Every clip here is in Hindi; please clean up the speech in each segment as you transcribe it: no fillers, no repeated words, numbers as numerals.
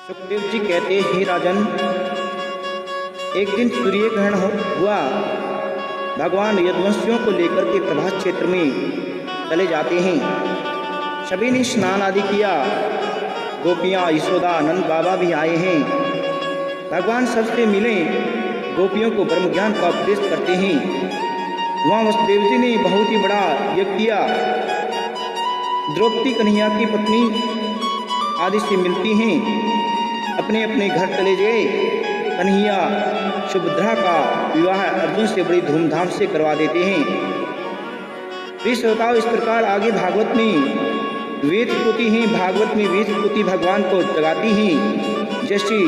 सुखदेव जी कहते, हे राजन, एक दिन सूर्य ग्रहण हुआ। भगवान यदुवंशियों को लेकर के प्रभास क्षेत्र में चले जाते हैं। सभी ने स्नान आदि किया। गोपियाँ, यशोदा, नंद बाबा भी आए हैं। भगवान सबसे मिले, गोपियों को ब्रह्म ज्ञान का उपदेश करते हैं। वहाँ वसुदेव जी ने बहुत ही बड़ा यज्ञ किया। द्रौपदी कन्हैया की पत्नी आदि से मिलती हैं, अपने अपने घर चले गए। कन्हैया सुभद्रा का विवाह अर्जुन से बड़ी धूमधाम से करवा देते हैं। प्रिय श्रोताओं, इस प्रकार आगे भागवत में वेद स्तुति हैं। भागवत में वेद स्तुति भगवान को जगाती हैं, जैसे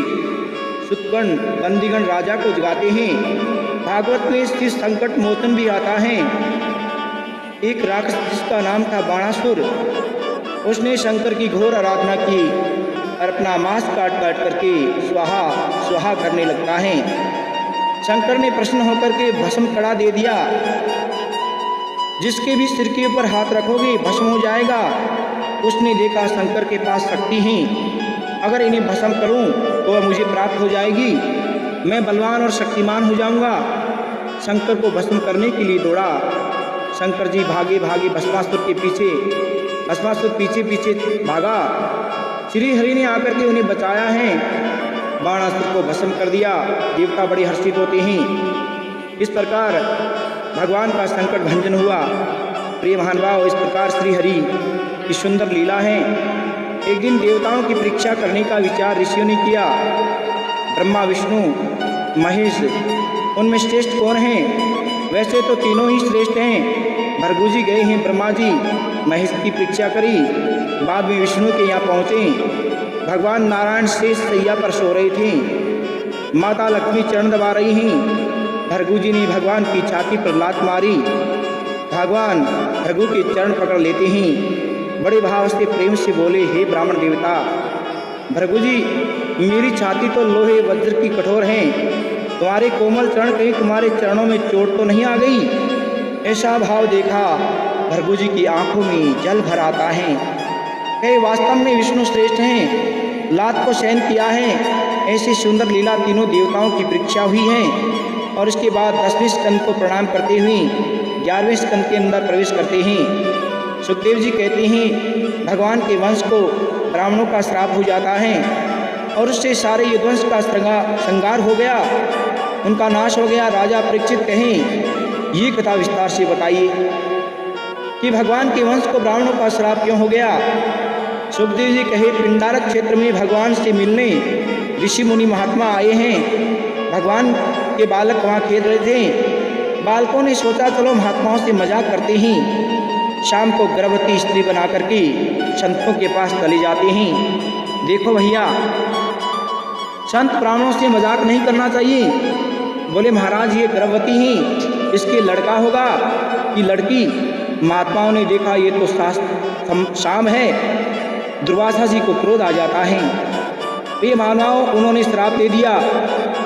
सुतगण बंदीगण राजा को जगाते हैं। भागवत में श्री संकट मोचन भी आता है। एक राक्षस जिसका नाम था बाणासुर, उसने शंकर की घोर आराधना की और अपना मांस काट काट करके स्वाहा स्वाहा करने लगता है। शंकर ने प्रसन्न होकर के भस्म कड़ा दे दिया। जिसके भी सिर के ऊपर हाथ रखोगे भस्म हो जाएगा। उसने देखा शंकर के पास शक्ति है, अगर इन्हें भस्म करूं तो वह मुझे प्राप्त हो जाएगी, मैं बलवान और शक्तिमान हो जाऊंगा। शंकर को भस्म करने के लिए दौड़ा। शंकर जी भागे भागे भस्मासुर के पीछे, भस्मासुर पीछे पीछे भागा। श्री हरि ने आकर के उन्हें बचाया है, बाणासुर को भस्म कर दिया। देवता बड़े हर्षित होते हैं। इस प्रकार भगवान का संकट भंजन हुआ। प्रिय महानुभाव, इस प्रकार श्री हरि की सुंदर लीला है। एक दिन देवताओं की परीक्षा करने का विचार ऋषियों ने किया। ब्रह्मा, विष्णु, महेश, उनमें श्रेष्ठ कौन है? वैसे तो तीनों ही श्रेष्ठ हैं। भृगु जी गए हैं ब्रह्मा जी, महेश की परीक्षा करी। बाद में विष्णु के यहाँ पहुँचे। भगवान नारायण शेष सैया पर सो रहे थे। माता लक्ष्मी चरण दबा रही हैं। भृगु जी ने भगवान की छाती पर लात मारी। भगवान भृगु के चरण पकड़ लेते हैं। बड़े भाव से प्रेम से बोले, हे ब्राह्मण देवता, भृगु जी, मेरी छाती तो लोहे वज्र की कठोर है। तुम्हारे कोमल चरण, कहीं तुम्हारे चरणों में चोट तो नहीं आ गई? ऐसा भाव देखा भृगु जी की आंखों में जल भर आता है। कहे वास्तव में विष्णु श्रेष्ठ हैं, लात को सहन किया है। ऐसी सुंदर लीला तीनों देवताओं की परीक्षा हुई है। और इसके बाद 10वें स्कंद को प्रणाम करते हुए 11वें स्कंद के अंदर प्रवेश करते हैं। सुखदेव जी कहते हैं, भगवान के वंश को ब्राह्मणों का श्राप हो जाता है और उससे सारे यदुवंश का संहार हो गया, उनका नाश हो गया। राजा परीक्षित कहें, ये कथा विस्तार से बताइए कि भगवान के वंश को ब्राह्मणों का श्राप क्यों हो गया। सुखदेव जी कहे, पिंडारक क्षेत्र में भगवान से मिलने ऋषि मुनि महात्मा आए हैं। भगवान के बालक वहाँ खेल रहे थे। बालकों ने सोचा चलो महात्माओं से मजाक करते हैं। शाम को गर्भवती स्त्री बना करके संतों के पास चले जाते हैं। देखो भैया, संत ब्राह्मणों से मजाक नहीं करना चाहिए। बोले महाराज, ये गर्भवती हैं, इसके लड़का होगा कि लड़की? महात्माओं ने देखा ये तो शाम है। दुर्वासा जी को क्रोध आ जाता है। ये मानव उन्होंने श्राप दे दिया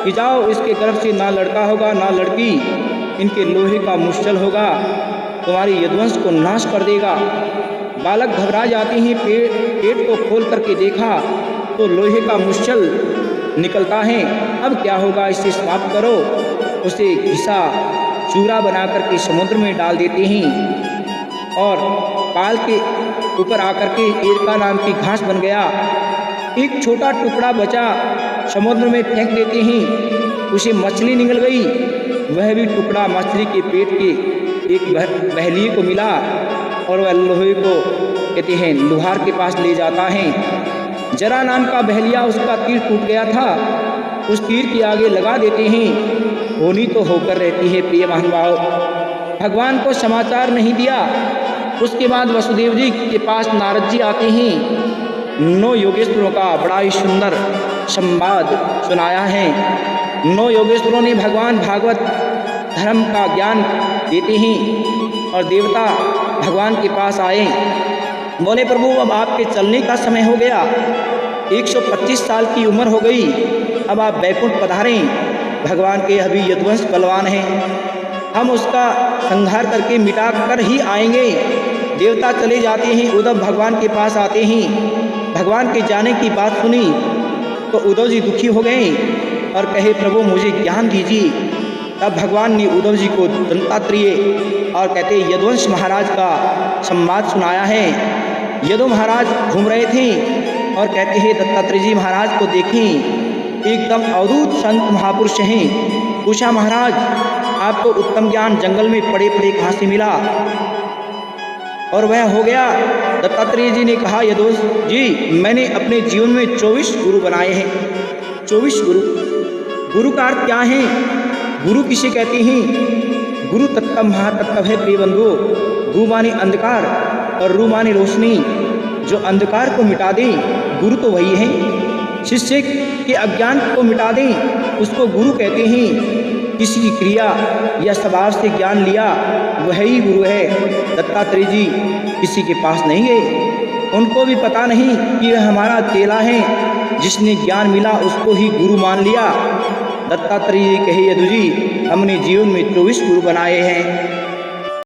कि जाओ, इसके गर्भ से ना लड़का होगा ना लड़की, इनके लोहे का मुश्चल होगा, तुम्हारे यदुवंश को नाश कर देगा। बालक घबरा जाते हैं। पेट को खोल करके देखा तो लोहे का मुश्चल निकलता है। अब क्या होगा, इसे समाप्त करो। उसे घिसा चूरा बना करके समुद्र में डाल देते हैं और पाल के ऊपर आकर के एरका नाम की घास बन गया। एक छोटा टुकड़ा बचा, समुद्र में फेंक देते हैं। उसे मछली निकल गई। वह भी टुकड़ा मछली के पेट के एक बहलिए को मिला और वह लोहे को कहते हैं लोहार के पास ले जाता है। जरा नाम का बहलिया, उसका तीर टूट गया था, उस तीर के आगे लगा देते हैं। होनी तो होकर रहती है। प्रिय महानुभाव, भगवान को समाचार नहीं दिया। उसके बाद वसुदेव जी के पास नारद जी आते हैं। 9 योगेश्वरों का बड़ा ही सुंदर संवाद सुनाया है। 9 योगेश्वरों ने भगवान भागवत धर्म का ज्ञान देते हैं और देवता भगवान के पास आए। बोले, प्रभु अब आपके चलने का समय हो गया, 125 साल की उम्र हो गई, अब आप बैकुंठ पधारें। भगवान के अभी यदुवंश बलवान हैं, हम उसका संहार करके मिटा कर ही आएंगे। देवता चले जाते हैं। उद्धव भगवान के पास आते हैं। भगवान के जाने की बात सुनी तो उद्धव जी दुखी हो गए और कहे प्रभु मुझे ज्ञान दीजिए। तब भगवान ने उद्धव जी को दत्तात्रेय और कहते यदुवंश महाराज का संवाद सुनाया है। यदु महाराज घूम रहे थे और कहते हैं दत्तात्रेय जी महाराज को देखें, एकदम अवधूत संत महापुरुष हैं। पूछा महाराज आपको उत्तम ज्ञान जंगल में पड़े पड़े कहाँ से मिला? और वह हो गया। दत्तात्रेय जी ने कहा यदुवंश जी मैंने अपने जीवन में 24 गुरु बनाए हैं। 24 गुरु। गुरु का अर्थ क्या है? गुरु किसे कहते हैं? गुरु तत्व महातत्व है प्रिय बंधु। गु माने अंधकार और रू माने रोशनी। जो अंधकार को मिटा दे गुरु तो वही है। शिष्य के अज्ञान को मिटा दे उसको गुरु कहते हैं। किसी की क्रिया या स्वभाव से ज्ञान लिया वही गुरु है। दत्तात्रेय जी किसी के पास नहीं गए, उनको भी पता नहीं कि वह हमारा चेला है। जिसने ज्ञान मिला उसको ही गुरु मान लिया। दत्तात्रेय जी कहे यदु जी हमने जीवन में 24 गुरु बनाए हैं।